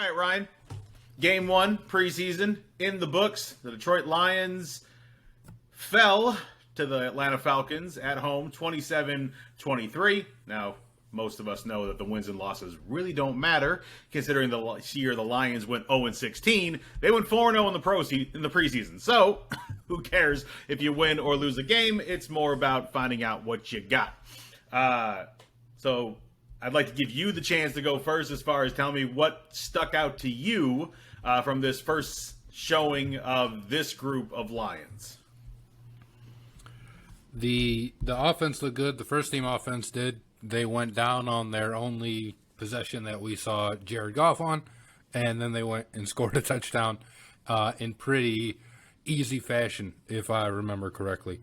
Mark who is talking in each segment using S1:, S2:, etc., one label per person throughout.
S1: All right, Ryan. Game 1, preseason, in the books. The Detroit Lions fell to the Atlanta Falcons at home, 27-23. Now, most of us know that the wins and losses really don't matter, considering the year the Lions went 0-16. They went 4-0 in the preseason. So, who cares if you win or lose a game? It's more about finding out what you got. So, I'd like to give you the chance to go first as far as telling me what stuck out to you from this first showing of this group of Lions.
S2: The offense looked good. The first team offense did. They went down on their only possession that we saw Jared Goff on, and then they went and scored a touchdown in pretty easy fashion, if I remember correctly.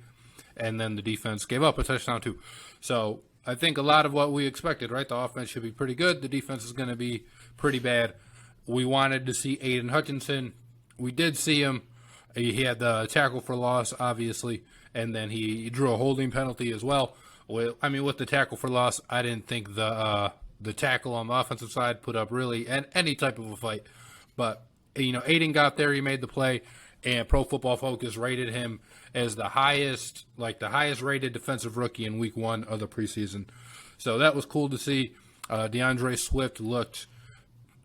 S2: And then the defense gave up a touchdown too. So I think a lot of what we expected, right? The offense should be pretty good. The defense is going to be pretty bad. We wanted to see Aiden Hutchinson. We did see him. He had the tackle for loss, obviously, and then he drew a holding penalty as well. With the tackle for loss, I didn't think the tackle on the offensive side put up really any type of a fight. But, Aiden got there, he made the play, and Pro Football Focus rated him as the highest rated defensive rookie in week 1 of the preseason. So that was cool to see. DeAndre Swift looked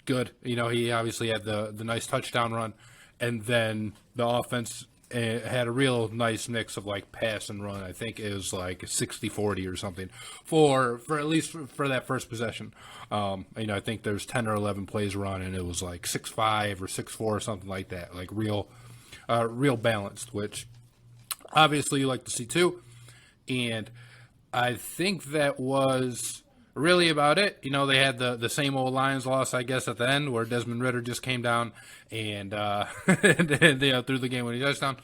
S2: good. He obviously had the nice touchdown run, and then the offense had a real nice mix of pass and run. I think it was 60-40 or something for at least for that first possession. I think there's 10 or 11 plays run, and it was 6-5 or 6-4 or something like that. Real balanced, which obviously you like to see too. And I think that was really about it. They had the same old Lions loss, I guess, at the end where Desmond Ridder just came down and threw the game winning touchdown.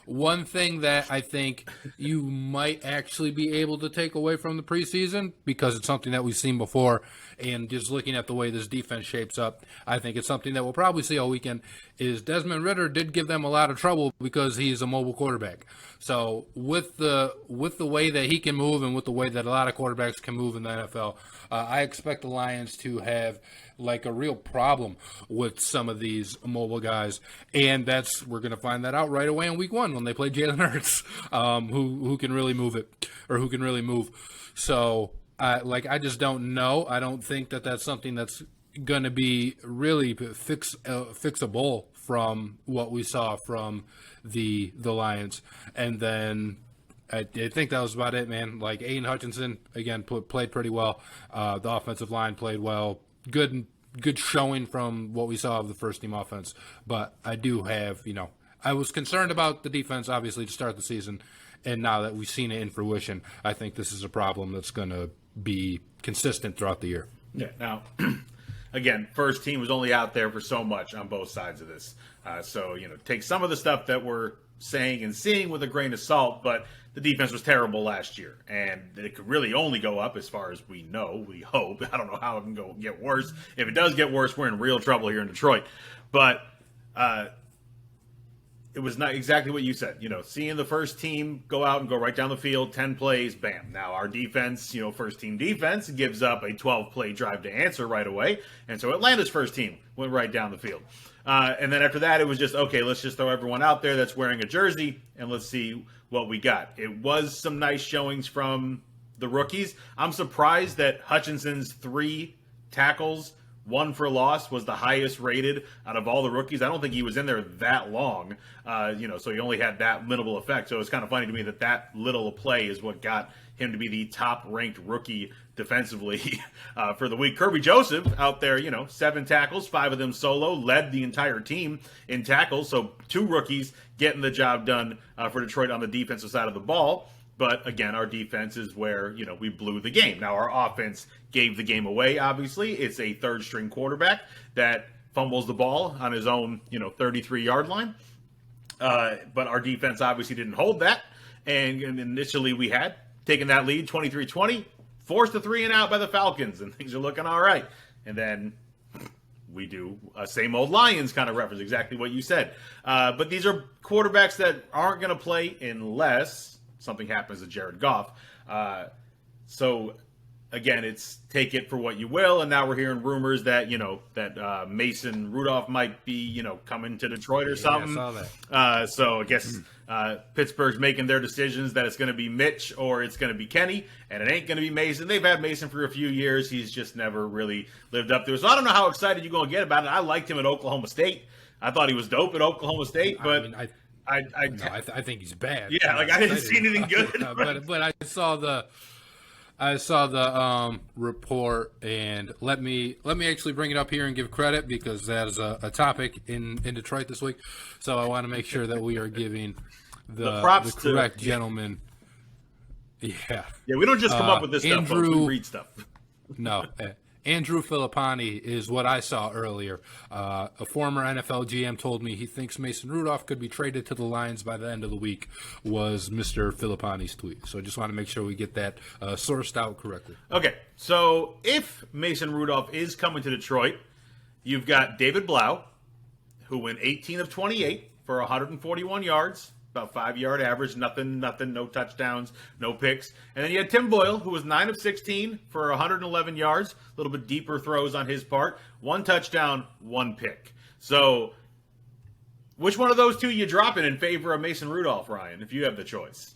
S2: One thing that I think you might actually be able to take away from the preseason, because it's something that we've seen before, and just looking at the way this defense shapes up, I think it's something that we'll probably see all weekend, is Desmond Ridder did give them a lot of trouble because he's a mobile quarterback. So with the way that he can move and with the way that a lot of quarterbacks can move in the NFL, I expect the Lions to have a real problem with some of these mobile guys, and we're going to find that out right away in week 1 when they play Jalen Hurts, who can really move it, or who can really move. So, I just don't know. I don't think that that's something that's going to be really fixable from what we saw from the Lions. And then I think that was about it, man. Aiden Hutchinson, again, played pretty well. The offensive line played well. Good showing from what we saw of the first team offense. But I do have, I was concerned about the defense, obviously, to start the season. And now that we've seen it in fruition, I think this is a problem that's going to be consistent throughout the year.
S1: Yeah. Now, again, first team was only out there for so much on both sides of this. So, take some of the stuff that we're saying and seeing with a grain of salt, but the defense was terrible last year, and it could really only go up as far as we know. We hope. I don't know how it can get worse. If it does get worse, we're in real trouble here in Detroit. But it was not exactly what you said. Seeing the first team go out and go right down the field, 10 plays, bam. Now our defense, first team defense, gives up a 12-play drive to answer right away. And so Atlanta's first team went right down the field. And then after that, it was just, okay, let's just throw everyone out there that's wearing a jersey, and let's see what we got. It was some nice showings from the rookies. I'm surprised that Hutchinson's 3 tackles, 1 for loss, was the highest rated out of all the rookies. I don't think he was in there that long, so he only had that minimal effect. So it's kind of funny to me that little play is what got him to be the top-ranked rookie defensively for the week. Kirby Joseph out there, 7 tackles, 5 of them solo, led the entire team in tackles. So 2 rookies getting the job done for Detroit on the defensive side of the ball. But again, our defense is where, we blew the game. Now, our offense gave the game away, obviously. It's a third-string quarterback that fumbles the ball on his own, 33-yard line. But our defense obviously didn't hold that. And initially we had taken that lead, 23-20, forced a 3-and-out by the Falcons, and things are looking all right. And then we do a same old Lions kind of reference, exactly what you said. But these are quarterbacks that aren't going to play unless something happens to Jared Goff. So again, it's take it for what you will. And now we're hearing rumors that Mason Rudolph might be coming to Detroit or something.
S2: I saw that.
S1: So I guess Pittsburgh's making their decisions that it's going to be Mitch or it's going to be Kenny, and it ain't going to be Mason. They've had Mason for a few years. He's just never really lived up to it. So I don't know how excited you're going to get about it. I liked him at Oklahoma State. I thought he was dope at Oklahoma State, but
S2: I think he's bad.
S1: Yeah, I didn't see anything good.
S2: but I saw the report, and let me actually bring it up here and give credit, because that is a topic in Detroit this week. So I want to make sure that we are giving the correct gentleman. Yeah,
S1: we don't just come up with this stuff, folks. We read stuff.
S2: No. Andrew Filippani is what I saw earlier. A former NFL GM told me he thinks Mason Rudolph could be traded to the Lions by the end of the week, was Mr. Filippani's tweet. So I just want to make sure we get that sourced out correctly.
S1: Okay, so if Mason Rudolph is coming to Detroit, you've got David Blau, who went 18 of 28 for 141 yards, about 5-yard average, nothing, no touchdowns, no picks. And then you had Tim Boyle, who was 9 of 16 for 111 yards, a little bit deeper throws on his part, 1 touchdown, 1 pick. So which one of those two you dropping in favor of Mason Rudolph, Ryan, if you have the choice?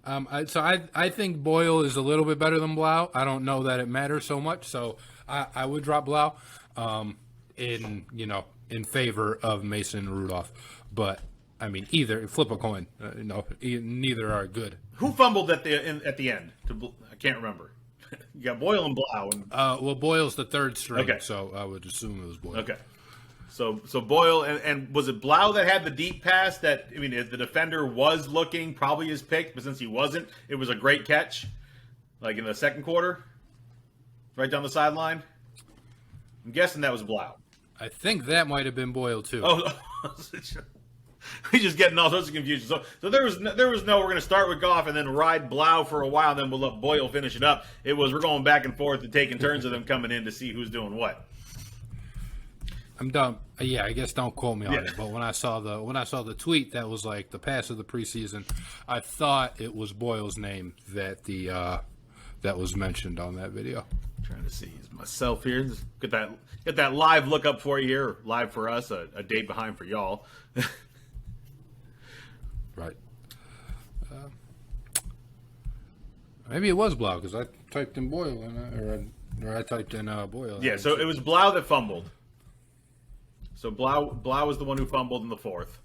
S2: I think Boyle is a little bit better than Blau. I don't know that it matters so much, so I would drop Blau in favor of Mason Rudolph. But I mean, either flip a coin. Neither are good.
S1: Who fumbled at the end? I can't remember. You got Boyle and Blau.
S2: Well, Boyle's the third string,
S1: okay.
S2: So I would assume it was Boyle.
S1: Okay. So Boyle, and was it Blau that had the deep pass that, the defender was looking, probably his pick, but since he wasn't, it was a great catch, like in the second quarter, right down the sideline? I'm guessing that was Blau.
S2: I think that might have been Boyle, too.
S1: Oh, we're just getting all sorts of confusion. So there was no we're going to start with Goff and then ride Blau for a while, and then we'll let Boyle finish it up. It was we're going back and forth and taking turns of them coming in to see who's doing what.
S2: I'm done. Yeah, I guess don't quote me on it. But when I saw the tweet that was like the pass of the preseason, I thought it was Boyle's name that that was mentioned on that video.
S1: I'm trying to see myself here. Just get that live look up for you here, live for us, a day behind for y'all.
S2: Right. Maybe it was Blau, because I typed in Boyle or I typed in Boyle.
S1: Yeah, so it was Blau that fumbled. So Blau was the one who fumbled in the fourth.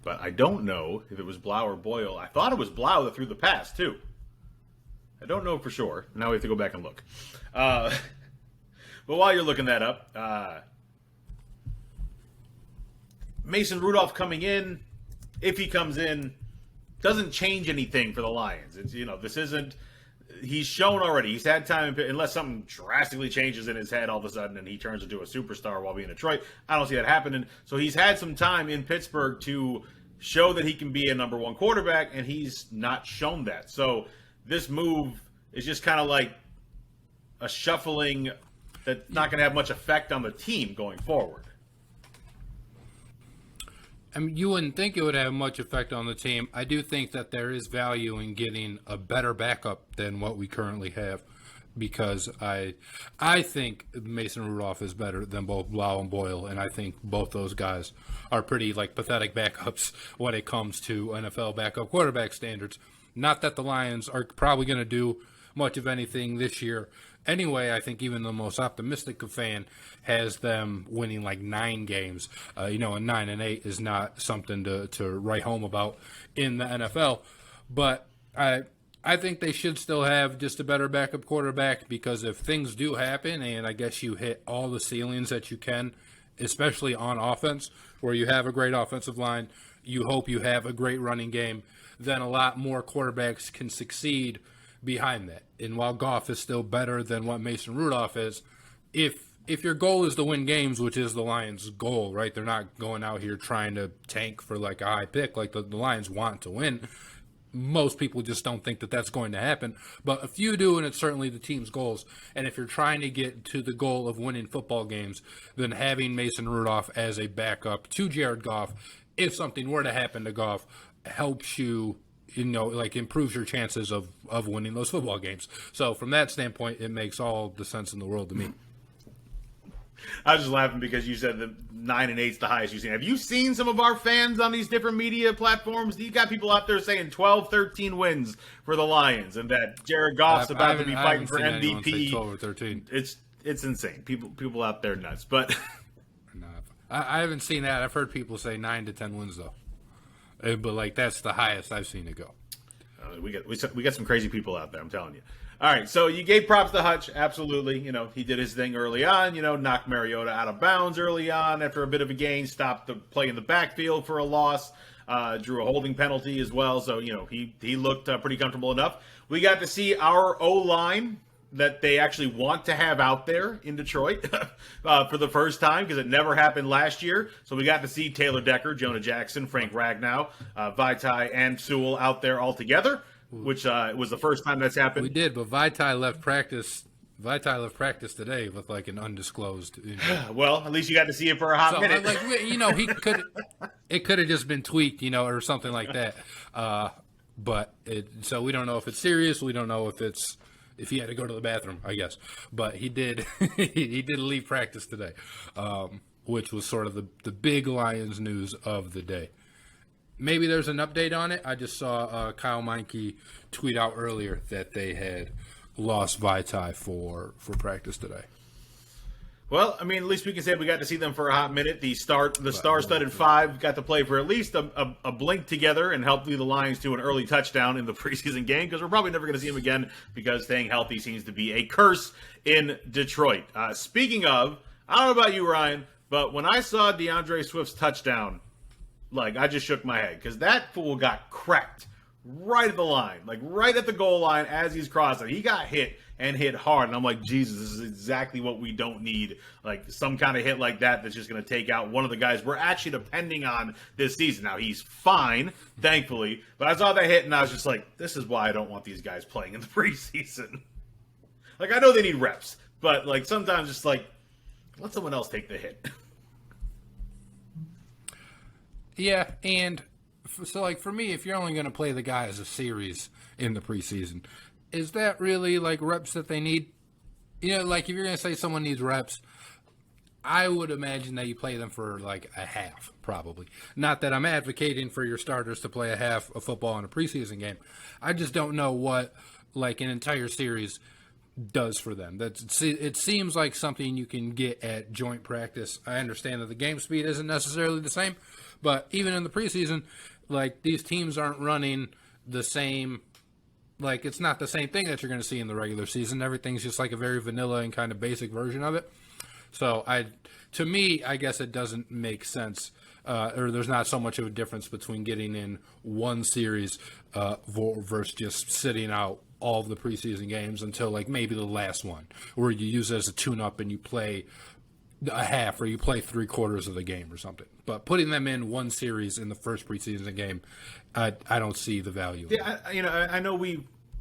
S1: But I don't know if it was Blau or Boyle. I thought it was Blau that threw the pass, too. I don't know for sure. Now we have to go back and look. But while you're looking that up, Mason Rudolph coming in, if he comes in, doesn't change anything for the Lions. It's this isn't. He's shown already. He's had time, unless something drastically changes in his head all of a sudden and he turns into a superstar while being in Detroit. I don't see that happening. So he's had some time in Pittsburgh to show that he can be a number one quarterback, and he's not shown that. So this move is just kind of like a shuffling that's not going to have much effect on the team going forward.
S2: I mean, you wouldn't think it would have much effect on the team. I do think that there is value in getting a better backup than what we currently have, because I think Mason Rudolph is better than both Blau and Boyle, and I think both those guys are pretty pathetic backups when it comes to NFL backup quarterback standards. Not that the Lions are probably going to do much of anything this year. Anyway, I think even the most optimistic of fan has them winning 9 games. A 9-8 is not something to write home about in the NFL. But I think they should still have just a better backup quarterback, because if things do happen, and I guess you hit all the ceilings that you can, especially on offense, where you have a great offensive line, you hope you have a great running game, then a lot more quarterbacks can succeed behind that. And while Goff is still better than what Mason Rudolph is, if your goal is to win games, which is the Lions' goal, right? They're not going out here trying to tank for a high pick. The Lions want to win. Most people just don't think that that's going to happen. But if you do, and it's certainly the team's goals, and if you're trying to get to the goal of winning football games, then having Mason Rudolph as a backup to Jared Goff, if something were to happen to Goff, helps you like improves your chances of winning those football games. So from that standpoint, it makes all the sense in the world to me.
S1: I was just laughing because you said the 9 and 8 is the highest you've seen. Have you seen some of our fans on these different media platforms? You got people out there saying 12, 13 wins for the Lions, and that Jared Goff's about to be fighting for MVP.
S2: 12 or 13.
S1: It's insane. People out there nuts. But
S2: no, I haven't seen that. I've heard people say 9 to 10 wins though. But like that's the highest I've seen it go.
S1: We got some crazy people out there. I'm telling you. All right, so you gave props to Hutch. Absolutely. He did his thing early on, knocked Mariota out of bounds early on after a bit of a gain, stopped the play in the backfield for a loss, drew a holding penalty as well. So, he looked pretty comfortable enough. We got to see our O-line that they actually want to have out there in Detroit for the first time because it never happened last year. So we got to see Taylor Decker, Jonah Jackson, Frank Ragnow, Vaitai, and Sewell out there all together, which was the first time that's happened.
S2: We did, but Vaitai left practice today with like an undisclosed injury.
S1: Well, at least you got to see it for a hot minute.
S2: It could have just been tweaked, or something like that. So we don't know if it's serious. We don't know if he had to go to the bathroom, I guess. But he did he did leave practice today, which was sort of the big Lions news of the day. Maybe there's an update on it. I just saw Kyle Meinke tweet out earlier that they had lost Vaitai for practice today.
S1: Well, at least we can say we got to see them for a hot minute. The star-studded five got to play for at least a blink together and help lead the Lions to an early touchdown in the preseason game because we're probably never going to see them again because staying healthy seems to be a curse in Detroit. Speaking of, I don't know about you, Ryan, but when I saw DeAndre Swift's touchdown, I just shook my head because that fool got cracked right at the line, right at the goal line as he's crossing. He got hit and hit hard, and I'm like, Jesus, this is exactly what we don't need, some kind of hit like that's just going to take out one of the guys we're actually depending on this season. Now, he's fine, thankfully, but I saw that hit, and I was just like, this is why I don't want these guys playing in the preseason. I know they need reps, but, sometimes just, let someone else take the hit.
S2: Yeah, and so, for me, if you're only going to play the guy as a series in the preseason, is that really, reps that they need? If you're going to say someone needs reps, I would imagine that you play them for, a half, probably. Not that I'm advocating for your starters to play a half of football in a preseason game. I just don't know what, an entire series does for them. It seems like something you can get at joint practice. I understand that the game speed isn't necessarily the same, but even in the preseason, these teams aren't running the same. It's not the same thing that you're going to see in the regular season. Everything's just a very vanilla and kind of basic version of it. So to me, I guess it doesn't make sense, or there's not so much of a difference between getting in one series versus just sitting out all of the preseason games until maybe the last one, where you use it as a tune-up and you play a half or you play 3/4 of the game or something. But putting them in one series in the first preseason game, I don't see the value.
S1: Yeah, I know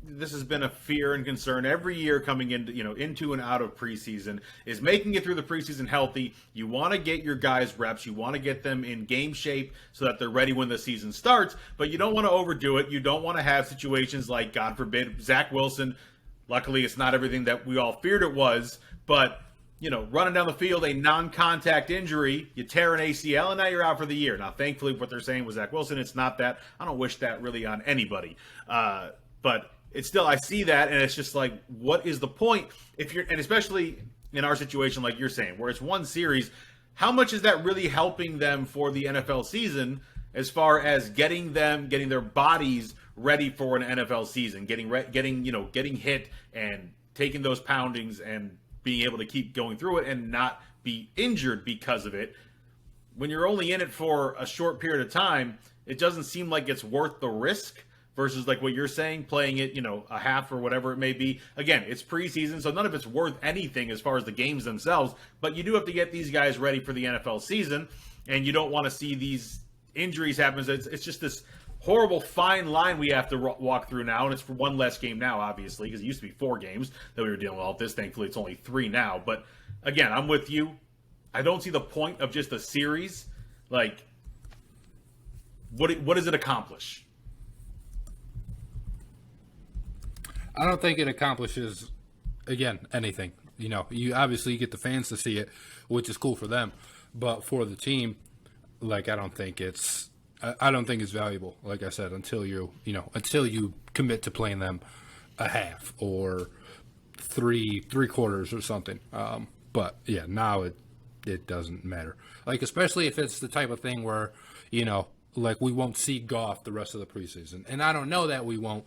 S1: this has been a fear and concern every year coming into and out of preseason is making it through the preseason healthy. You want to get your guys reps. You want to get them in game shape so that they're ready when the season starts, but you don't want to overdo it. You don't want to have situations like, God forbid, Zach Wilson. Luckily, it's not everything that we all feared it was, but running down the field, a non-contact injury, you tear an ACL, and now you're out for the year. Now, thankfully, what they're saying with Zach Wilson, it's not that. I don't wish that really on anybody. But it's still, I see that, and it's just what is the point? And especially in our situation, like you're saying, where it's one series, how much is that really helping them for the NFL season as far as getting their bodies ready for an NFL season, getting hit and taking those poundings and being able to keep going through it and not be injured because of it. When you're only in it for a short period of time, it doesn't seem like it's worth the risk versus what you're saying, playing it, a half or whatever it may be. Again, it's preseason, so none of it's worth anything as far as the games themselves, but you do have to get these guys ready for the NFL season, and you don't want to see these injuries happen. It's just this horrible fine line we have to walk through now, and it's for one less game now, obviously, because it used to be 4 games that we were dealing with all this. Thankfully, it's only 3 now. But again, I'm with you. I don't see the point of just a series. What does it accomplish?
S2: I don't think it accomplishes, again, anything. You obviously get the fans to see it, which is cool for them, but for the team, like I don't think it's valuable. Like I said, until you commit to playing them a half or three quarters or something. But yeah, now it doesn't matter. Like especially if it's the type of thing where like we won't see Goff the rest of the preseason. And I don't know that we won't.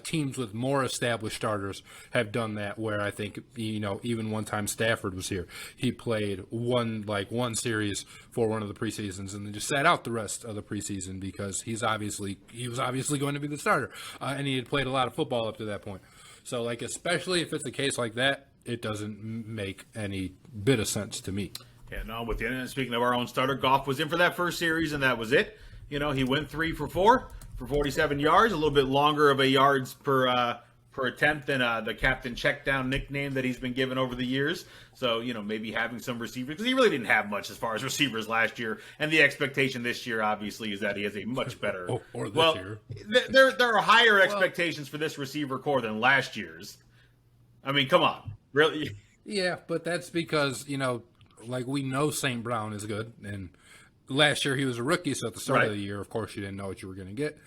S2: Teams with more established starters have done that where I think, even one time Stafford was here. He played one series for one of the preseasons and then just sat out the rest of the preseason because he was obviously going to be the starter. And he had played a lot of football up to that point. So like, especially if it's a case like that, it doesn't make any bit of sense to me.
S1: Yeah, no, with you. And speaking of our own starter, Goff was in for that first series and that was it. He went 3 for 4 for 47 yards, a little bit longer of a yards per attempt than the captain checkdown nickname that he's been given over the years. So, maybe having some receivers, because he really didn't have much as far as receivers last year. And the expectation this year, obviously, is that he has a much better.
S2: or this year.
S1: There are higher expectations for this receiver core than last year's. I mean, come on. Really?
S2: Yeah, but that's because, like we know St. Brown is good. And last year he was a rookie, so at the start of the year, of course, you didn't know what you were going to get.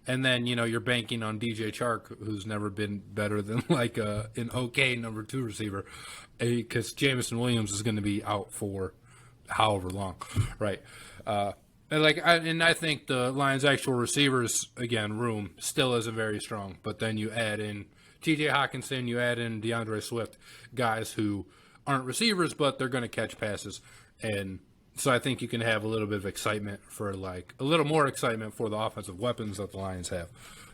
S2: And then, you're banking on DJ Chark, who's never been better than like an okay number 2 receiver, because Jameson Williams is going to be out for however long, right? And I think the Lions' actual receivers, again, room still isn't very strong. But then you add in T.J. Hawkinson, you add in DeAndre Swift, guys who aren't receivers, but they're going to catch passes. And so I think you can have a little bit of excitement for a little more excitement for the offensive weapons that the Lions have.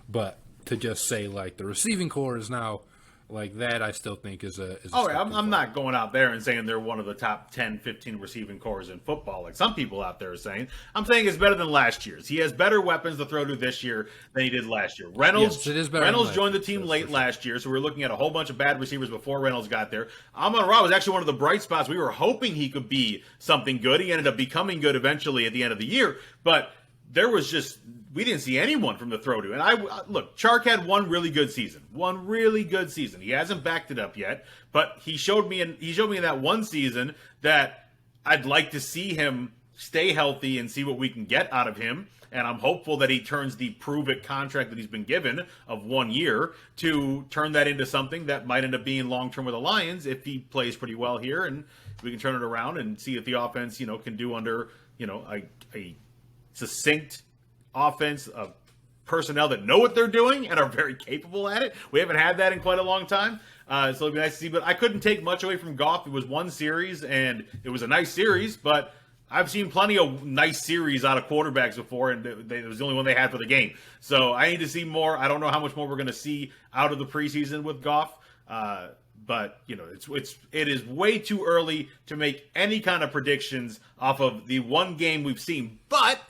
S2: But to just say like the receiving core is now like that, I still think is a
S1: I'm not going out there and saying they're one of the top 10, 15 receiving cores in football, like some people out there are saying. I'm saying it's better than last year's. He has better weapons to throw to this year than he did last year. Reynolds joined the team late last year, so we're looking at a whole bunch of bad receivers before Reynolds got there. Amon-Ra was actually one of the bright spots. We were hoping he could be something good. He ended up becoming good eventually at the end of the year, but we didn't see anyone from the throw to. And look, Chark had one really good season. He hasn't backed it up yet, but he showed me in that one season that I'd like to see him stay healthy and see what we can get out of him. And I'm hopeful that he turns the prove-it contract that he's been given of 1 year to turn that into something that might end up being long-term with the Lions if he plays pretty well here, and we can turn it around and see if the offense, can do under, a succinct offense of personnel that know what they're doing and are very capable at it. We haven't had that in quite a long time. So it'll be nice to see. But I couldn't take much away from Goff. It was one series, and it was a nice series, but I've seen plenty of nice series out of quarterbacks before, and it was the only one they had for the game. So I need to see more. I don't know how much more we're going to see out of the preseason with Goff. But it is way too early to make any kind of predictions off of the one game we've seen. But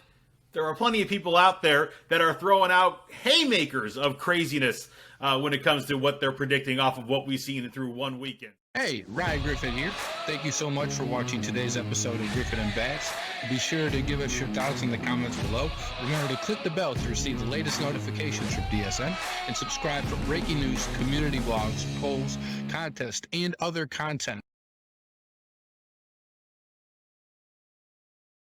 S1: there are plenty of people out there that are throwing out haymakers of craziness when it comes to what they're predicting off of what we've seen through one weekend.
S3: Hey, Ryan Griffin here. Thank you so much for watching today's episode of Griffin and Bass. Be sure to give us your thoughts in the comments below. Remember to click the bell to receive the latest notifications from DSN and subscribe for breaking news, community blogs, polls, contests, and other content.